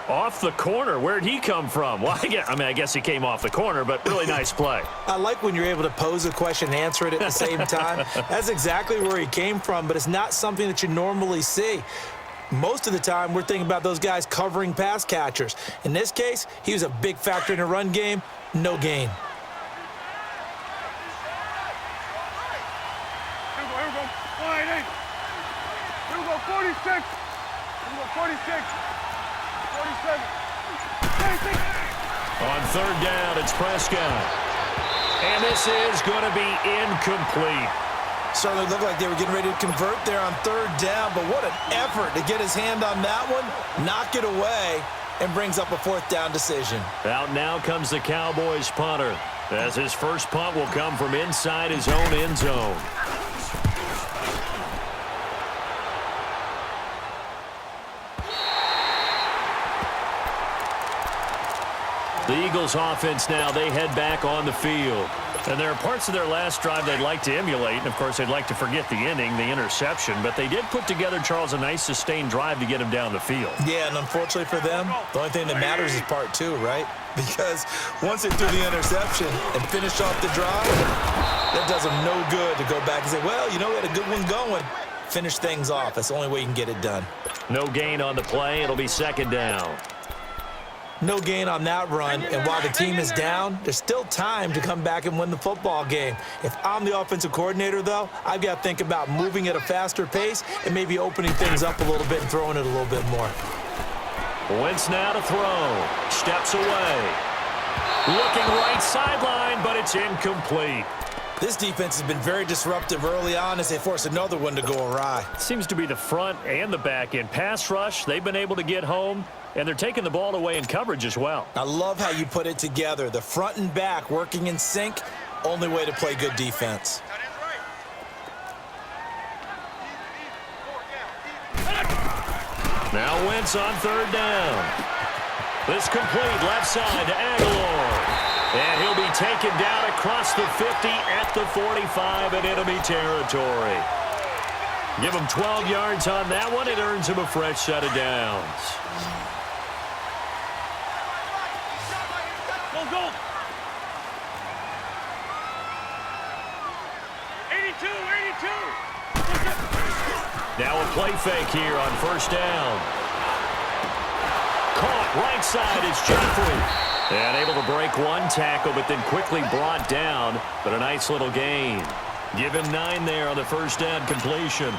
Off the corner. Where'd he come from? Well, I guess he came off the corner, but really nice play. I like when you're able to pose a question and answer it at the same time. That's exactly where he came from, but it's not something that you normally see. Most of the time, we're thinking about those guys covering pass catchers. In this case, he was a big factor in the run game. No gain. Here we go. 46. Here we go, 46. 47. 46. On third down, it's Prescott. And this is going to be incomplete. Certainly looked like they were getting ready to convert there on third down, but what an effort to get his hand on that one, knock it away, and brings up a fourth down decision. Out now comes the Cowboys punter, as his first punt will come from inside his own end zone. The Eagles offense now, they head back on the field. And there are parts of their last drive they'd like to emulate. And, of course, they'd like to forget the ending, the interception. But they did put together, Charles, a nice sustained drive to get him down the field. Yeah, and unfortunately for them, the only thing that matters is part two, right? Because once they threw the interception and finished off the drive, that does them no good to go back and say, well, you know, we had a good one going. Finish things off. That's the only way you can get it done. No gain on the play. It'll be second down. No gain on that run, and while the team is down, there's still time to come back and win the football game. If I'm the offensive coordinator, though, I've got to think about moving at a faster pace and maybe opening things up a little bit and throwing it a little bit more. Wentz now to throw. Steps away. Looking right sideline, but it's incomplete. This defense has been very disruptive early on as they force another one to go awry. Seems to be the front and the back end. Pass rush, they've been able to get home, and they're taking the ball away in coverage as well. I love how you put it together. The front and back working in sync, only way to play good defense. Now Wentz on third down. This complete left side to Aguilar. And he'll be taken down across the 50 at the 45 in enemy territory. Give him 12 yards on that one. It earns him a fresh set of downs. Go. 82. Now a play fake here on first down. Caught right side is Jeffrey. And able to break one tackle, but then quickly brought down. But a nice little gain. Give him 9 there on the first down completion.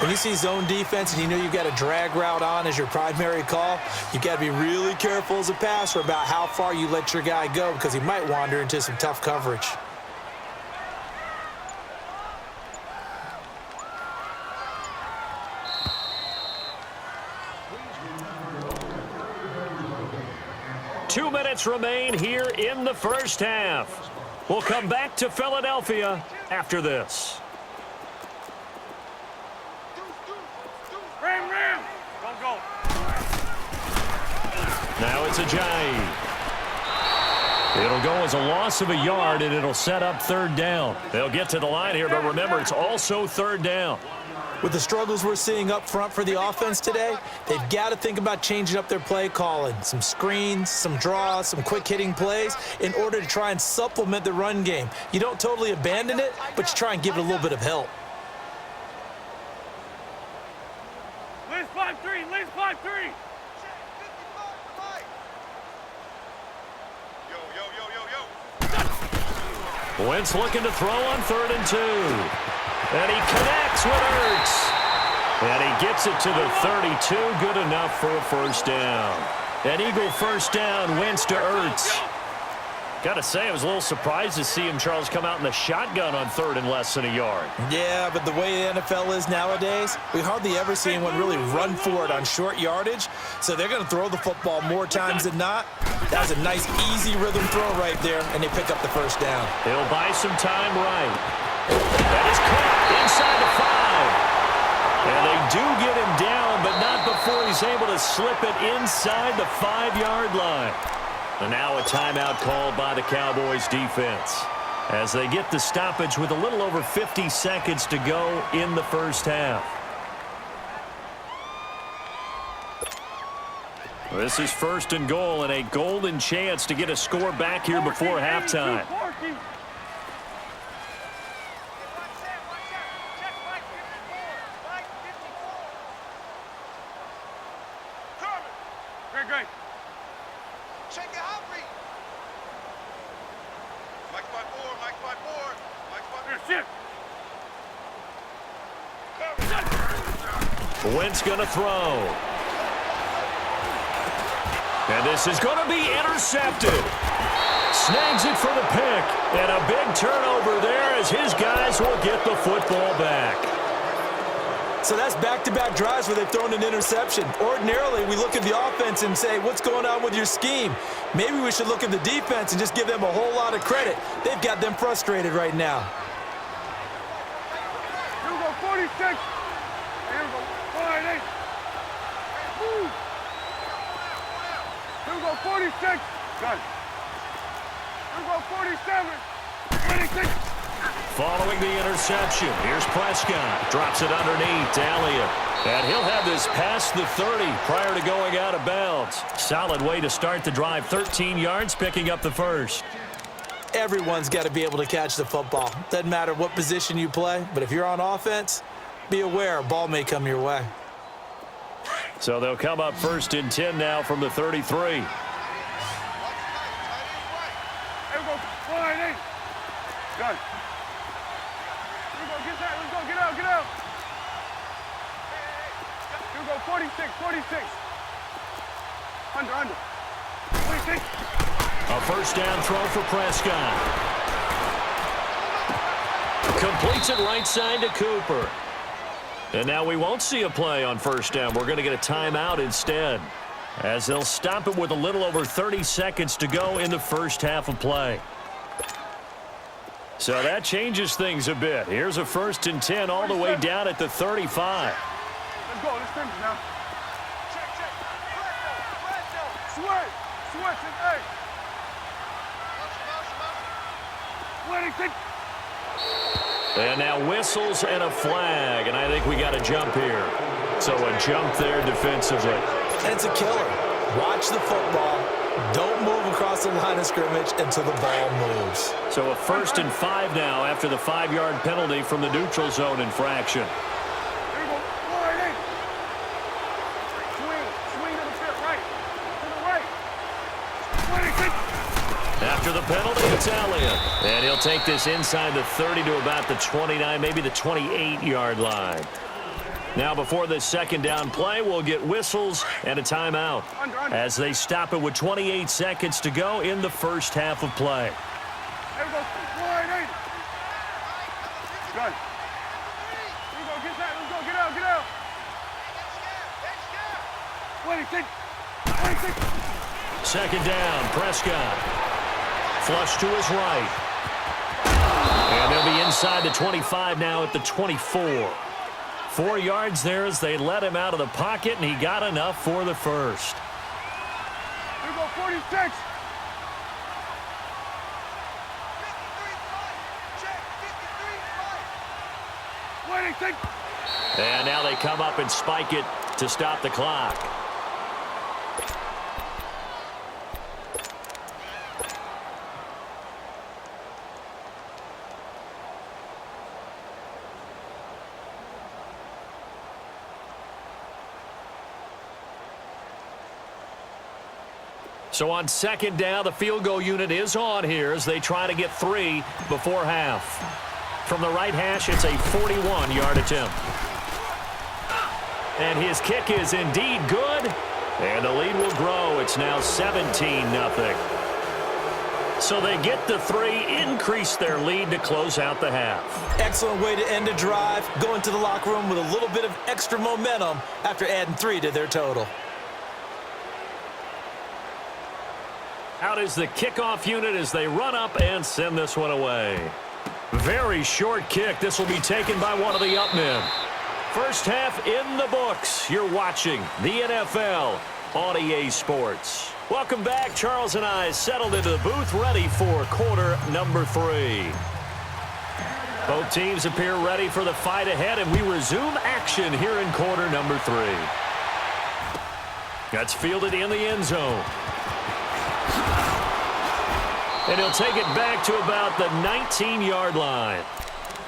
When you see zone defense and you know you've got a drag route on as your primary call, you've got to be really careful as a passer about how far you let your guy go because he might wander into some tough coverage. Two minutes remain here in the first half. We'll come back to Philadelphia after this. Ram. Go. Now it's Ajayi. It'll go as a loss of a yard, and it'll set up third down. They'll get to the line here, but remember, it's also third down. With the struggles we're seeing up front for the offense today, they've got to think about changing up their play calling. Some screens, some draws, some quick-hitting plays in order to try and supplement the run game. You don't totally abandon it, but you try and give it a little bit of help. Liz 5-3. Yo. Wentz looking to throw on 3rd and 2. And he connects with Ertz. And he gets it to the 32. Good enough for a first down. An Eagle first down, Wentz to Ertz. Got to say, I was a little surprised to see him, Charles, come out in the shotgun on 3rd and less than a yard. Yeah, but the way the NFL is nowadays, we hardly ever see anyone really run for it on short yardage. So they're going to throw the football more times than not. That was a nice, easy rhythm throw right there, and they pick up the first down. He'll buy some time right. That is caught inside the 5. And they do get him down, but not before he's able to slip it inside the 5-yard line. And now a timeout called by the Cowboys defense as they get the stoppage with a little over 50 seconds to go in the first half. This is first and goal and a golden chance to get a score back here before halftime. Great. Check it out, Reed. Mike by board. Here, sit. Wentz going to throw. And this is going to be intercepted. Snags it for the pick. And a big turnover there as his guys will get the football back. So that's back-to-back drives where they've thrown an interception. Ordinarily, we look at the offense and say, what's going on with your scheme? Maybe we should look at the defense and just give them a whole lot of credit. They've got them frustrated right now. Here we go, 46. Here we go, 48. Woo. Here we go, 46. Got it. Here we go, 47. 26. Following the interception, here's Prescott. Drops it underneath to Elliott. And he'll have this past the 30 prior to going out of bounds. Solid way to start the drive. 13 yards, picking up the first. Everyone's got to be able to catch the football. Doesn't matter what position you play, but if you're on offense, be aware a ball may come your way. So they'll come up first and 10 now from the 33. Here we go, 48. Got it. Here we go, get that. Let's go, get out. Here we go, 46. Under. 26. A first down throw for Prescott. Completes it right side to Cooper. And now we won't see a play on first down. We're going to get a timeout instead, as they'll stop it with a little over 30 seconds to go in the first half of play. So that changes things a bit. Here's a first and 10 all the way down at the 35. Let's go, let's finish now. Check. Switch, and hey. 26. And now whistles and a flag, and I think we got a jump here. So a jump there defensively. And it's a killer. Watch the football. Don't move across the line of scrimmage until the ball moves. So a first and 5 now after the 5-yard penalty from the neutral zone infraction. Here we go, 48. Swing to the fit, right. To the right. 26. After the penalty, it's Elliott. And he'll take this inside the 30 to about the 29, maybe the 28-yard line. Now before this second down play, we'll get whistles and a timeout as they stop it with 28 seconds to go in the first half of play. There we go, 48. Good. Here we go, get that. Let's go, get out. 26. Second down, Prescott. Flush to his right. And they'll be inside the 25 now at the 24. 4 yards there as they let him out of the pocket, and he got enough for the first. Here we go, 46. And now they come up and spike it to stop the clock. So on second down, the field goal unit is on here as they try to get 3 before half. From the right hash, it's a 41-yard attempt. And his kick is indeed good. And the lead will grow. It's now 17-0. So they get the 3, increase their lead to close out the half. Excellent way to end a drive. Go into the locker room with a little bit of extra momentum after adding 3 to their total. Out is the kickoff unit as they run up and send this one away. Very short kick. This will be taken by one of the up men. First half in the books. You're watching the NFL on EA Sports. Welcome back. Charles and I settled into the booth ready for quarter number 3. Both teams appear ready for the fight ahead, and we resume action here in quarter number 3. That's fielded in the end zone. And he'll take it back to about the 19-yard line.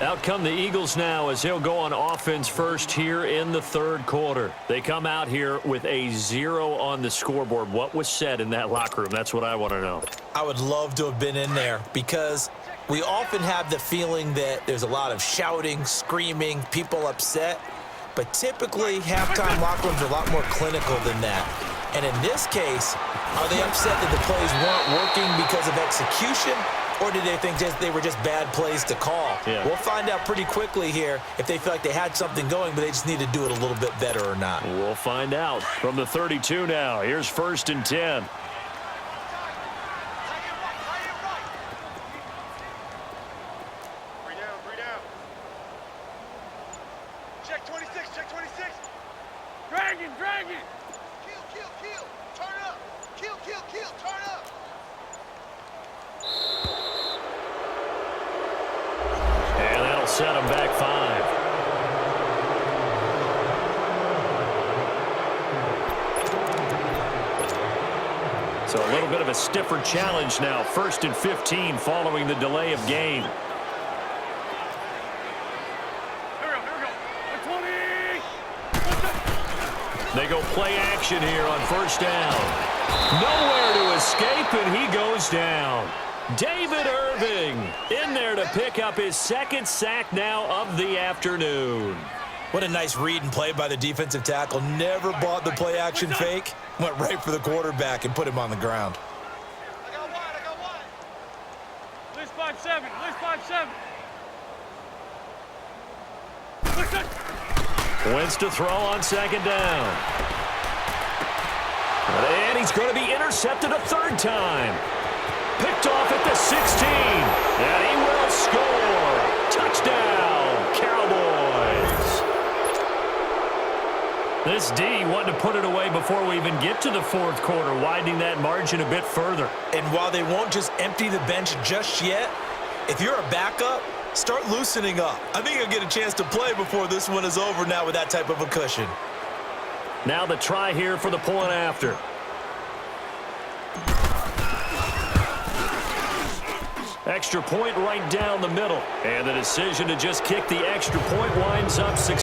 Out come the Eagles now as he'll go on offense first here in the third quarter. They come out here with a 0 on the scoreboard. What was said in that locker room? That's what I want to know. I would love to have been in there because we often have the feeling that there's a lot of shouting, screaming, people upset. But typically, halftime locker rooms are a lot more clinical than that. And in this case, are they upset that the plays weren't working because of execution, or did they think they were just bad plays to call? Yeah. We'll find out pretty quickly here if they feel like they had something going, but they just need to do it a little bit better or not. We'll find out. From the 32 now, here's 1st and 10. Three down. Check 26, check 26. Dragon! Kill. Turn up. Kill, turn up. And that'll set them back 5. So a little bit of a stiffer challenge now. 1st and 15 following the delay of game. Here we go. 20! They go play action here on 1st down. Nowhere to escape, and he goes down. David Irving in there to pick up his 2nd sack now of the afternoon. What a nice read and play by the defensive tackle. Never bought the play-action fake. Went right for the quarterback and put him on the ground. I got wide. List 5-7. Wentz to throw on 2nd down. And he's going to be intercepted a 3rd time. Picked off at the 16. And he will score. Touchdown, Cowboys. This D wanting to put it away before we even get to the 4th quarter, widening that margin a bit further. And while they won't just empty the bench just yet, if you're a backup, start loosening up. I think you'll get a chance to play before this one is over now with that type of a cushion. Now the try here for the point after. Extra point right down the middle. And the decision to just kick the extra point winds up successfully.